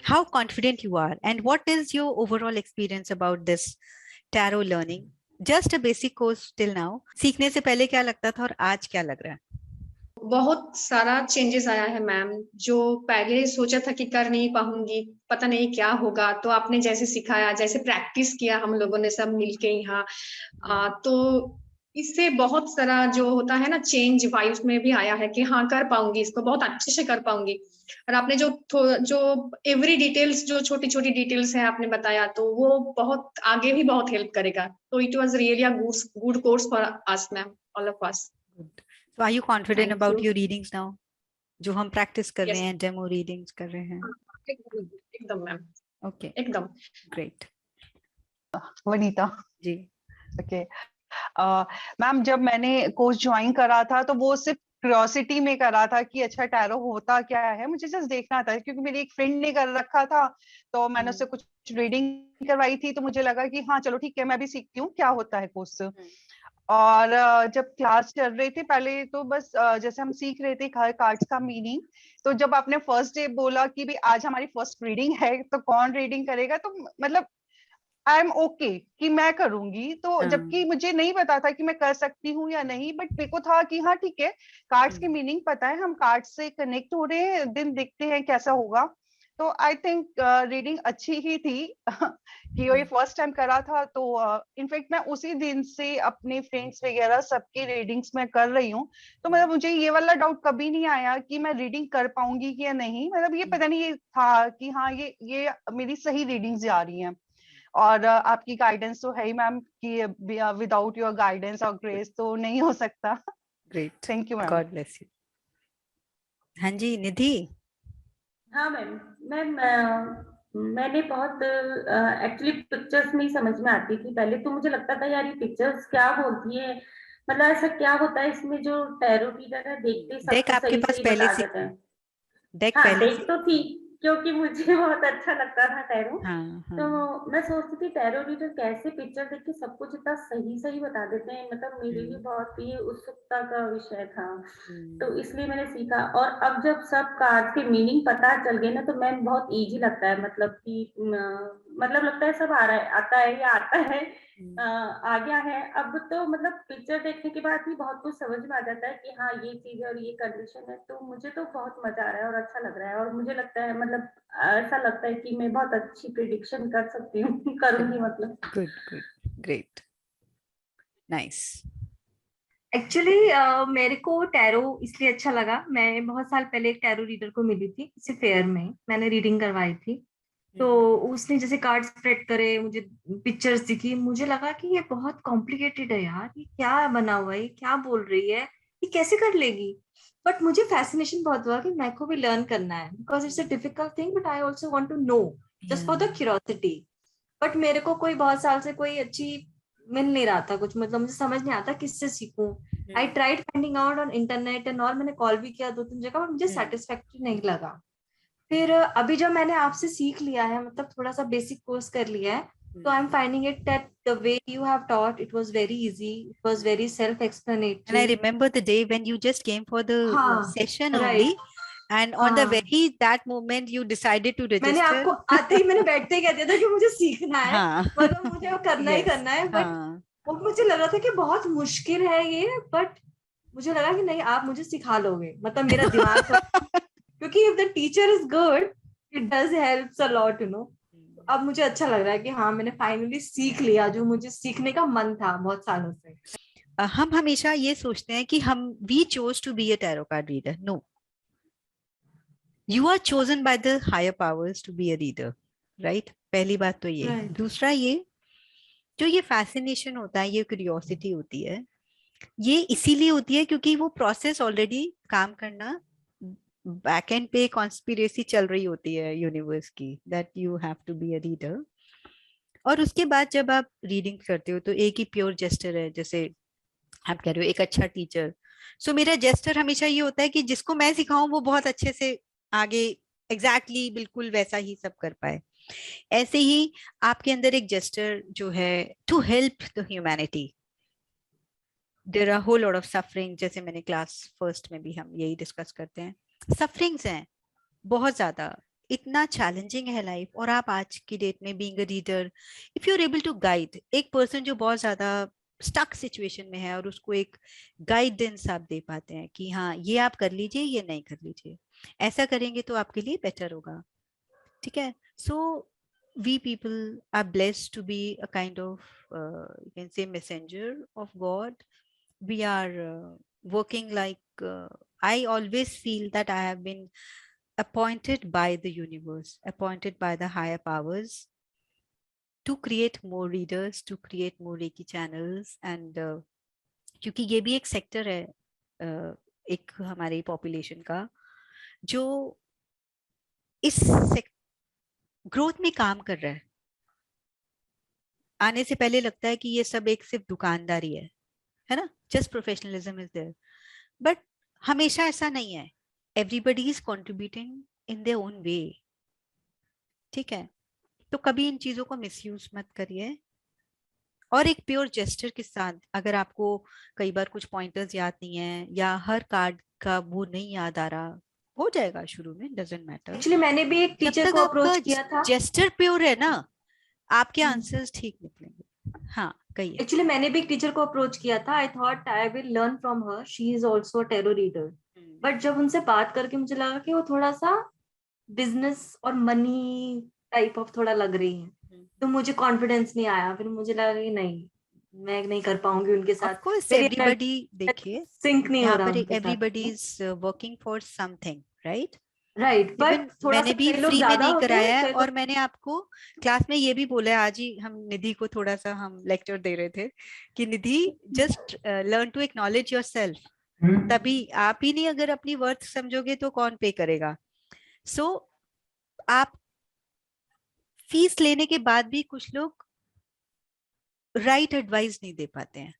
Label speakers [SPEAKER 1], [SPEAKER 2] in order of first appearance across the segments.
[SPEAKER 1] how confident you are, and what is your overall experience about this tarot learning? Just a basic course till now. सीखने से पहले क्या लगता था और आज क्या लग रहा है?
[SPEAKER 2] बहुत सारा चेंजेस आया है मैम, जो पहले सोचा था कि कर नहीं पाऊंगी, पता नहीं क्या होगा, तो आपने जैसे सिखाया, जैसे प्रैक्टिस किया हम लोगों ने सब मिलके यहाँ, तो इससे बहुत सारा जो होता है ना चेंज वाइब्स में भी आया है कि हाँ कर पाऊंगी, इसको बहुत अच्छे से कर पाऊंगी। और आपने जो एवरी डिटेल्स, जो छोटी छोटी डिटेल्स है आपने बताया, तो वो बहुत आगे भी बहुत हेल्प करेगा। तो it was really a good course for us ma'am, all of us.
[SPEAKER 1] Good. So are you confident
[SPEAKER 2] thank
[SPEAKER 1] about
[SPEAKER 2] you.
[SPEAKER 1] your readings now? जो हम प्रैक्टिस कर रहे
[SPEAKER 2] यस,
[SPEAKER 1] हैं, डेमो रीडिंग्स कर रहे हैं.
[SPEAKER 2] एकदम एकदम मैम,
[SPEAKER 1] ओके,
[SPEAKER 2] एकदम।
[SPEAKER 1] ग्रेट.
[SPEAKER 3] वनीता।
[SPEAKER 1] जी.
[SPEAKER 3] ओके मैम, जब मैंने कोर्स ज्वाइन करा था तो वो सिर्फ क्यूरियोसिटी में करा था कि अच्छा टैरो होता क्या है, मुझे जस्ट देखना था, क्योंकि मेरी एक फ्रेंड ने कर रखा था तो मैंने उससे कुछ रीडिंग करवाई थी, तो मुझे लगा कि हाँ चलो ठीक है, मैं भी सीखती हूँ क्या होता है कोर्स। और जब क्लास चल रही थी पहले तो बस जैसे हम सीख रहे थे कार्ड्स का मीनिंग, तो जब आपने फर्स्ट डे बोला कि भी आज हमारी फर्स्ट रीडिंग है तो कौन रीडिंग करेगा, तो मतलब आई एम ओके कि मैं करूंगी, तो जबकि मुझे नहीं पता था कि मैं कर सकती हूँ या नहीं, बट मेरे को था कि हाँ ठीक है, कार्ड्स की मीनिंग पता है, हम कार्ड्स से कनेक्ट हो रहे हैं, दिन देखते हैं कैसा होगा। तो आई थिंक रीडिंग अच्छी ही थी कि वही फर्स्ट टाइम करा था, तो इनफैक्ट मैं उसी दिन से अपने फ्रेंड्स वगैरह सबकी रीडिंग्स में कर रही हूँ। तो मतलब मुझे ये वाला डाउट कभी नहीं आया कि मैं रीडिंग कर पाऊंगी कि या नहीं, मतलब ये पता नहीं, ये था कि हाँ ये मेरी सही रीडिंग्स आ रही हैं। और आपकी गाइडेंस तो है ही मैम कि विदाउट योर गाइडेंस और ग्रेस तो नहीं हो सकता।
[SPEAKER 1] Great,
[SPEAKER 3] thank you ma'am.
[SPEAKER 1] God bless you. हाँ जी, निधि.
[SPEAKER 4] हाँ मैम। मैम मैंने बहुत एक्चुअली पिक्चर्स नहीं समझ में आती थी पहले, तो मुझे लगता था यार ये पिक्चर्स क्या बोलती है, मतलब ऐसा क्या होता है इसमें जो टैरो रीडर है देखते ही सब
[SPEAKER 1] डेक
[SPEAKER 4] कुछ
[SPEAKER 1] आपके
[SPEAKER 4] सही
[SPEAKER 1] पास
[SPEAKER 4] सही
[SPEAKER 1] पहले
[SPEAKER 4] बता
[SPEAKER 1] से
[SPEAKER 4] देते हैं।
[SPEAKER 1] डेक
[SPEAKER 4] हाँ
[SPEAKER 1] पहले
[SPEAKER 4] देख
[SPEAKER 1] से.
[SPEAKER 4] तो थी, क्योंकि मुझे बहुत अच्छा लगता था टैरो।
[SPEAKER 1] हाँ
[SPEAKER 4] तो
[SPEAKER 1] हाँ.
[SPEAKER 4] मैं सोचती थी टैरो रीडर कैसे पिक्चर देख के सब कुछ इतना सही सही बता देते हैं, मतलब मेरे लिए बहुत ही उत्सुकता का विषय था। तो इसलिए मैंने सीखा, और अब जब सब कार्ड के मीनिंग पता चल गए ना, तो मैम बहुत इजी लगता है, मतलब कि मतलब लगता है सब आ रहा है, आता है या आता है, आ गया है। अब तो मतलब पिक्चर देखने के बाद ही बहुत कुछ समझ में आ जाता है कि हाँ ये चीज है और ये कंडीशन है। तो मुझे तो बहुत मजा आ रहा है और अच्छा लग रहा है, और मुझे लगता है मतलब ऐसा लगता है कि मैं बहुत अच्छी प्रिडिक्शन कर सकती हूँ करूंगी मतलब।
[SPEAKER 1] Good good, great, nice.
[SPEAKER 5] Actually मेरे को टैरो इसलिए अच्छा लगा, मैं बहुत साल पहले एक टैरो रीडर को मिली थी किसी फेयर में, मैंने रीडिंग करवाई थी। तो उसने जैसे कार्ड स्प्रेड करे, मुझे पिक्चर्स दिखी, मुझे लगा कि ये बहुत कॉम्प्लिकेटेड है यार, ये क्या बना हुआ है, ये क्या बोल रही है, ये कैसे कर लेगी। बट मुझे फैसिनेशन बहुत हुआ कि मेरे को भी लर्न करना है, because it's a difficult thing, but I also want to know just for the curiosity. But मेरे को कोई बहुत साल से कोई अच्छी मिल नहीं रहा था कुछ, मतलब मुझे समझ नहीं आता किससे सीखूं। I tried finding out on internet and all, मैंने कॉल भी किया 2-3 जगह, बट मुझे सेटिस्फैक्टरी नहीं लगा। फिर अभी जब मैंने आपसे सीख लिया है, मतलब थोड़ा सा बेसिक कोर्स कर लिया है, तो I am finding it that the way you have taught it was very easy, it was very self
[SPEAKER 1] And I
[SPEAKER 5] explanatory.
[SPEAKER 1] remember the day when you just came for the
[SPEAKER 5] हाँ
[SPEAKER 1] session only,
[SPEAKER 5] right,
[SPEAKER 1] and on the very that moment you decided to
[SPEAKER 5] मैंने
[SPEAKER 1] register.
[SPEAKER 5] आपको आते ही मैंने बैठते ही कह दिया था कि मुझे सीखना है,
[SPEAKER 1] हाँ.
[SPEAKER 5] मतलब मुझे वो करना ही
[SPEAKER 1] Yes.
[SPEAKER 5] करना है। बट
[SPEAKER 1] हाँ.
[SPEAKER 5] वो मुझे लगा था कि बहुत मुश्किल है ये, बट मुझे लगा कि नहीं आप मुझे सिखा लोगे, मतलब मेरा दिमाग क्योंकि if the teacher is good it does helps a lot, you know. अब मुझे अच्छा लग रहा है कि हाँ मैंने फाइनली सीख लिया जो मुझे सीखने का मन था बहुत सालों से।
[SPEAKER 1] हम हमेशा ये सोचते हैं कि हम we chose to be a tarot card reader. No, you are chosen by the higher powers to be a reader, right? पहली बात तो ये.
[SPEAKER 5] Right.
[SPEAKER 1] दूसरा ये जो ये फैसिनेशन होता है, ये क्यूरियोसिटी होती है, ये इसीलिए होती है क्योंकि वो प्रोसेस ऑलरेडी काम करना बैक एंड पे कॉन्स्पिरेसी चल रही होती है यूनिवर्स की, that you have to be a reader. और उसके बाद जब आप रीडिंग करते हो तो एक ही प्योर जेस्टर है, जैसे आप कह रहे हो एक अच्छा टीचर. सो मेरा जेस्टर हमेशा ये होता है कि जिसको मैं सिखाऊं वो बहुत अच्छे से आगे एग्जैक्टली बिल्कुल वैसा ही सब कर पाए. ऐसे ही आपके अंदर एक जेस्टर जो है to help the humanity. There are whole lot of suffering, जैसे मैंने क्लास फर्स्ट में भी हम यही डिस्कस करते हैं, सफरिंग्स हैं बहुत ज्यादा. इतना चैलेंजिंग है लाइफ, और आप आज की डेट में being a reader, if you are able to guide एक पर्सन जो बहुत ज्यादा स्टक सिचुएशन में है, और उसको एक गाइडेंस आप दे पाते हैं कि हाँ ये आप कर लीजिए, ये नहीं कर लीजिए, ऐसा करेंगे तो आपके लिए बेटर होगा, ठीक है। सो we people are blessed to be a kind of you can say messenger of God. We are working like I always feel that I have been appointed by the universe, appointed by the higher powers to create more readers, to create more Reiki channels, and क्योंकि ये भी एक sector है एक हमारी population का जो इस ग्रोथ में काम कर रहा है। आने से पहले लगता है कि ये सब एक सिर्फ दुकानदारी है ना, just professionalism is there, but हमेशा ऐसा नहीं है। Everybody is contributing in their own way, ठीक है। तो कभी इन चीजों को मिसयूज मत करिए, और एक प्योर जेस्चर के साथ, अगर आपको कई बार कुछ पॉइंटर्स याद नहीं है या हर कार्ड का वो नहीं याद आ रहा, हो जाएगा शुरू में, डजंट मैटर।
[SPEAKER 5] एक्चुअली मैंने भी एक टीचर को अप्रोच किया था।
[SPEAKER 1] जेस्चर प्योर है ना, आपके आंसर्स ठीक निकलेंगे। हाँ कहिए।
[SPEAKER 5] एक्चुअली मैंने भी एक टीचर को अप्रोच किया था। I thought I will learn from her, she is also a tarot reader. But जब उनसे बात करके मुझे लगा कि वो थोड़ा सा बिजनेस और मनी टाइप ऑफ थोड़ा लग रही है, तो मुझे कॉन्फिडेंस नहीं आया। फिर मुझे लगा कि नहीं, मैं नहीं कर पाऊंगी उनके साथ।
[SPEAKER 1] ऑफ कोर्स एवरीबॉडी, देखिए
[SPEAKER 5] सिंक नहीं हो
[SPEAKER 1] यहाँ
[SPEAKER 5] रहा
[SPEAKER 1] पर
[SPEAKER 5] उनके साथ।
[SPEAKER 1] Everybody is working for something, right
[SPEAKER 5] right. But थोड़ा
[SPEAKER 1] मैंने भी
[SPEAKER 5] लोग
[SPEAKER 1] फ्री में
[SPEAKER 5] ज्यादा
[SPEAKER 1] नहीं
[SPEAKER 5] होते
[SPEAKER 1] कराया है,
[SPEAKER 5] हैं,
[SPEAKER 1] और मैंने आपको क्लास में ये भी बोला है। आज ही हम निधि को थोड़ा सा हम लेक्चर दे रहे थे कि Nidhi just learn to acknowledge yourself, तभी आप ही नहीं अगर अपनी वर्थ समझोगे तो कौन पे करेगा। सो आप फीस लेने के बाद भी कुछ लोग राइट एडवाइस नहीं दे पाते हैं।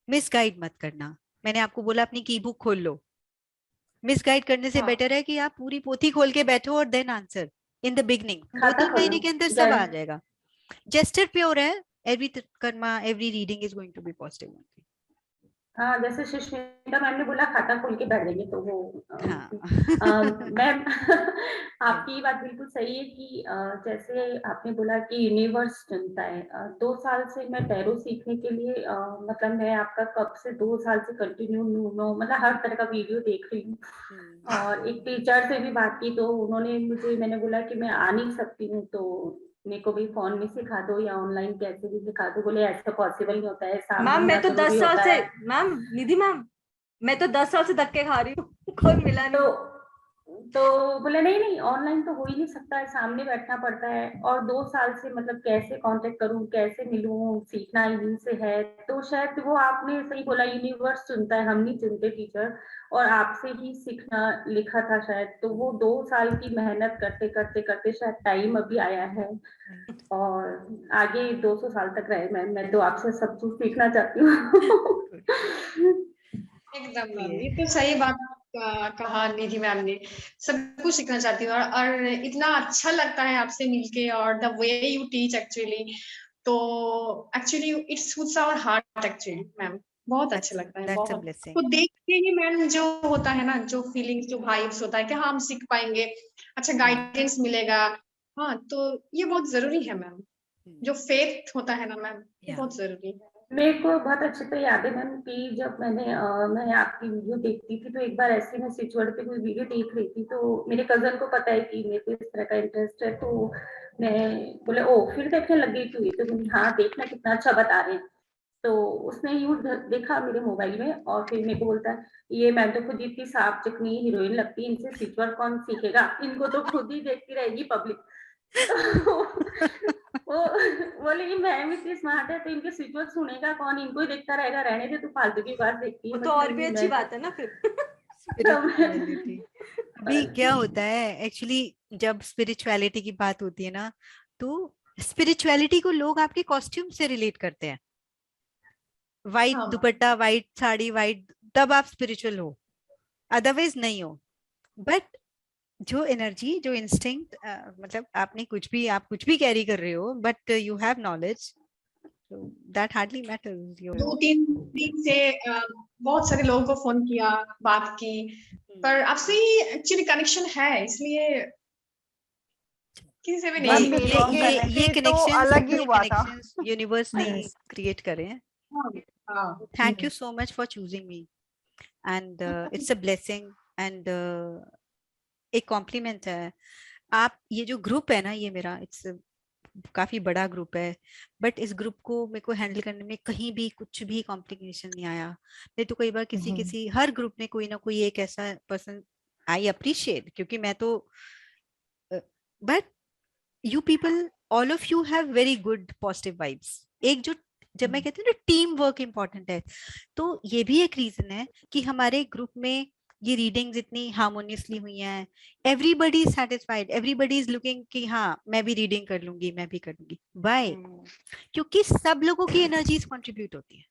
[SPEAKER 1] मिसगाइड मत करना। मैंने आपको बोला अपनी की बुक खोल लो, मिसगाइड करने से बेटर है कि आप पूरी पोथी खोल के बैठो और then answer in the beginning. 2-3 महीने के अंदर सब आ जाएगा। जेस्चर प्योर है, every karma every reading is going to be positive only.
[SPEAKER 4] हाँ, जैसे सुष्मिता मैम ने बोला खाता खोल के बैठ जाएंगे, तो वो
[SPEAKER 1] हाँ।
[SPEAKER 4] मैम आपकी बात बिल्कुल सही है कि जैसे आपने बोला कि यूनिवर्स चुनता है। 2 साल से मैं टैरो सीखने के लिए मतलब मैं आपका कब से 2 साल से कंटिन्यू मतलब हर तरह का वीडियो देख रही हूँ। और एक टीचर से भी बात की तो उन्होंने मैंने बोला कि मैं आ नहीं सकती हूँ, तो मेरे को भी फोन में सिखा दो या ऑनलाइन कैसे भी सिखा दो। बोले ऐसा पॉसिबल नहीं होता है,
[SPEAKER 5] मैम मैं तो 10 साल से, मैम निधि मैम मैं तो 10 साल से धक्के खा रही हूँ, कोई मिला नहीं।
[SPEAKER 4] तो बोले नहीं ऑनलाइन तो हो ही नहीं सकता है, सामने बैठना पड़ता है। और 2 साल से मतलब कैसे कांटेक्ट करूं, कैसे मिलूं, सीखना इन्हीं से है। तो शायद वो आपने सही बोला, यूनिवर्स चुनता है, हम नहीं चुनते टीचर। और आपसे ही सीखना लिखा था शायद, तो वो 2 साल की मेहनत करते करते करते शायद टाइम अभी आया है। और आगे 200 साल तक रहे। मैं तो आपसे सब कुछ सीखना चाहती हूँ।
[SPEAKER 2] एकदम मैम, ये तो सही बात कहा निधि मैम ने। सब कुछ सीखना चाहती हूँ, और इतना अच्छा लगता है आपसे मिलके, और the way you teach actually, तो actually it suits our heart actually ma'am. बहुत अच्छा लगता है, बहुत तो देख के ही मैम जो होता है ना, जो फीलिंग्स, जो वाइब्स होता है कि हाँ हम सीख पाएंगे, अच्छा गाइडेंस मिलेगा। हाँ, तो ये बहुत जरूरी है मैम, जो फेथ होता है ना मैम, ये बहुत जरूरी है।
[SPEAKER 4] मेरे को बहुत अच्छे से याद है मैम कि जब मैं आपकी वीडियो देखती थी, तो एक बार ऐसे मैं स्विचवर्ड पे कोई वीडियो देख रही थी, तो मेरे कजन को पता है कि मेरे को इस तरह का इंटरेस्ट है, तो मैं बोले ओ फिर देखने लग गई तू, तो हाँ देखना कितना अच्छा बता रहे हैं। तो उसने यूज देखा मेरे मोबाइल में, और फिर मेरे को बोलता है ये मैम तो खुद इतनी साफ चिकनी हीरोइन लगती है, इनसे स्विचवर्ड कौन सीखेगा, इनको तो खुद ही देखती रहेगी पब्लिक। वो बोले कि मैम इतनी स्मार्ट है तो इनके स्विचवर्ड सुनेगा कौन, इनको ही देखता रहेगा, रहने दे तू फालतू की बात देखती है।
[SPEAKER 5] तो और भी अच्छी बात है ना फिर।
[SPEAKER 1] अभी क्या होता है एक्चुअली, जब स्पिरिचुअलिटी की बात होती है ना, तो स्पिरिचुअलिटी को लोग आपके कॉस्ट्यूम से रिलेट करते हैं। वाइट दुपट्टा, वाइट साड़ी, वाइट, तब आप स्पिरिचुअल हो, अदरवाइज नहीं हो। बट जो एनर्जी, जो इंस्टिंक्ट, मतलब आप कुछ भी कैरी कर रहे हो, but you have knowledge, that hardly matters.
[SPEAKER 2] 2-3 दिन से बहुत सारे लोगों को फोन किया, बात की, पर आपसे ही एक्चुअली कनेक्शन है, इसलिए किसी से भी
[SPEAKER 3] मैम,
[SPEAKER 2] नहीं
[SPEAKER 3] मेरे
[SPEAKER 2] है।
[SPEAKER 3] ये तो अलग ही हुआ था।
[SPEAKER 1] कनेक्शंस यूनिवर्स ने
[SPEAKER 5] Yes.
[SPEAKER 1] क्रिएट करे हैं.
[SPEAKER 2] हाँ
[SPEAKER 1] Thank you so much for choosing me, and it's a blessing and एक कॉम्प्लीमेंट है. आप ये जो ग्रुप है ना, ये मेरा इट्स काफी बड़ा ग्रुप है, बट इस ग्रुप को मेरे को हैंडल करने में कहीं भी कुछ भी कॉम्प्लिकेशन नहीं आया. नहीं तो कई बार किसी हर ग्रुप में कोई ना कोई एक ऐसा पर्सन आई अप्रिशिएट, क्योंकि मैं तो but you people all of you have very good positive vibes. एक जो जब मैं कहती हूँ ना टीम वर्क इंपॉर्टेंट है, तो ये भी एक रीजन है कि हमारे ग्रुप में ये रीडिंग्स इतनी हार्मोनियसली हुई हैं. Everybody is satisfied, everybody is looking कि हाँ मैं भी रीडिंग कर लूंगी, मैं भी कर लूंगी. बाय, क्योंकि सब लोगों की एनर्जीज कंट्रीब्यूट होती है.